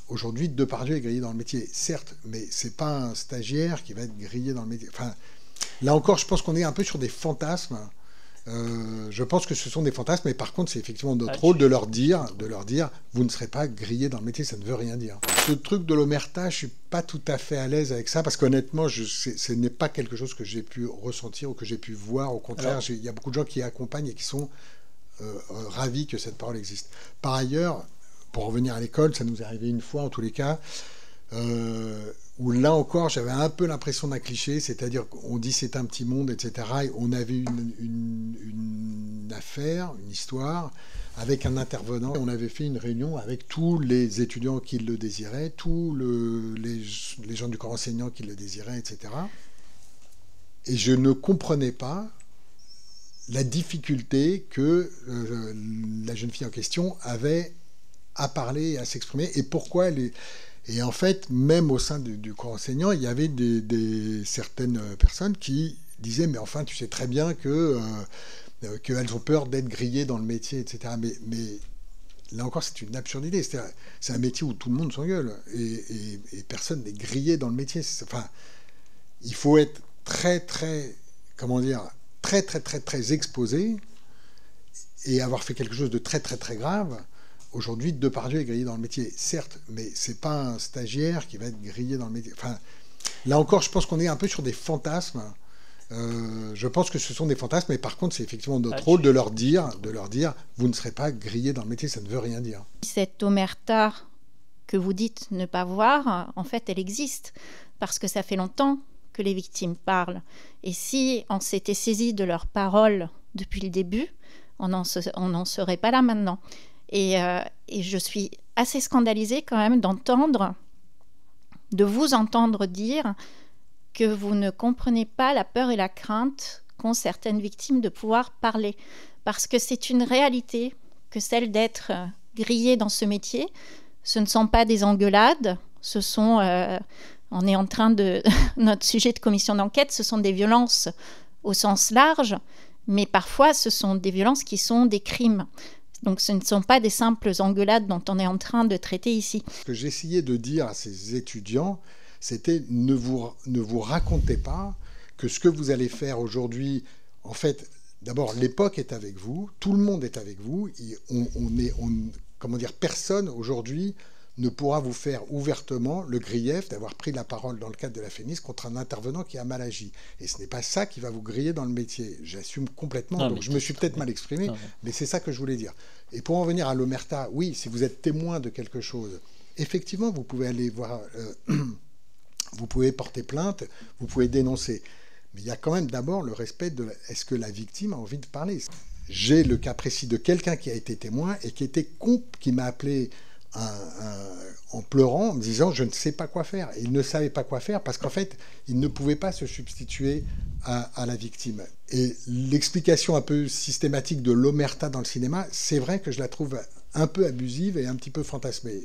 Aujourd'hui, Depardieu est grillé dans le métier, certes, mais c'est pas un stagiaire qui va être grillé dans le métier. Enfin, là encore, je pense qu'on est un peu sur des fantasmes. Je pense que ce sont des fantasmes, mais par contre, c'est effectivement notre rôle de leur dire, vous ne serez pas grillé dans le métier, ça ne veut rien dire. Ce truc de l'omerta, je suis pas tout à fait à l'aise avec ça, parce qu'honnêtement, ce n'est pas quelque chose que j'ai pu ressentir ou que j'ai pu voir. Au contraire, il y a beaucoup de gens qui accompagnent et qui sont ravis que cette parole existe. Par ailleurs, pour revenir à l'école, ça nous est arrivé une fois en tous les cas, où là encore j'avais un peu l'impression d'un cliché, c'est-à-dire qu'on dit c'est un petit monde, etc. Et on avait une affaire, une histoire, avec un intervenant. On avait fait une réunion avec tous les étudiants qui le désiraient, tous les gens du corps enseignant qui le désiraient, etc. Et je ne comprenais pas la difficulté que la jeune fille en question avait à parler et à s'exprimer, et pourquoi elle est... Et en fait, même au sein du corps enseignant, il y avait certaines personnes qui disaient « mais enfin, tu sais très bien qu'elles ont peur d'être grillées dans le métier, etc. » Mais là encore, c'est une absurdité. C'est un métier où tout le monde s'engueule, et personne n'est grillé dans le métier. Enfin, il faut être très exposé et avoir fait quelque chose de très grave. Aujourd'hui, Depardieu est grillé dans le métier, certes, mais c'est pas un stagiaire qui va être grillé dans le métier. Enfin, là encore, je pense qu'on est un peu sur des fantasmes. Je pense que ce sont des fantasmes, mais par contre, c'est effectivement notre rôle de leur dire, vous ne serez pas grillé dans le métier, ça ne veut rien dire. Cette omerta que vous dites ne pas voir, en fait, elle existe, parce que ça fait longtemps que les victimes parlent. Et si on s'était saisi de leurs paroles depuis le début, on n'en serait pas là maintenant. Et je suis assez scandalisée quand même de vous entendre dire que vous ne comprenez pas la peur et la crainte qu'ont certaines victimes de pouvoir parler. Parce que c'est une réalité que celle d'être grillée dans ce métier. Ce ne sont pas des engueulades, ce sont, on est en train de, notre sujet de commission d'enquête, ce sont des violences au sens large, mais parfois ce sont des violences qui sont des crimes. Donc ce ne sont pas des simples engueulades dont on est en train de traiter ici. Ce que j'essayais de dire à ces étudiants, c'était ne vous racontez pas que ce que vous allez faire aujourd'hui, en fait, d'abord l'époque est avec vous, tout le monde est avec vous, personne aujourd'hui ne pourra vous faire ouvertement le grief d'avoir pris la parole dans le cadre de la FENIS contre un intervenant qui a mal agi. Et ce n'est pas ça qui va vous griller dans le métier. J'assume complètement, donc je me suis peut-être mal exprimé, mais c'est ça que je voulais dire. Et pour en venir à l'omerta, oui, si vous êtes témoin de quelque chose, effectivement, vous pouvez aller voir, vous pouvez porter plainte, vous pouvez dénoncer. Mais il y a quand même d'abord le respect de est-ce que la victime a envie de parler. J'ai le cas précis de quelqu'un qui a été témoin et qui m'a appelé en pleurant, en me disant je ne sais pas quoi faire. Et il ne savait pas quoi faire parce qu'en fait, il ne pouvait pas se substituer à la victime. Et l'explication un peu systématique de l'omerta dans le cinéma, c'est vrai que je la trouve un peu abusive et un petit peu fantasmée.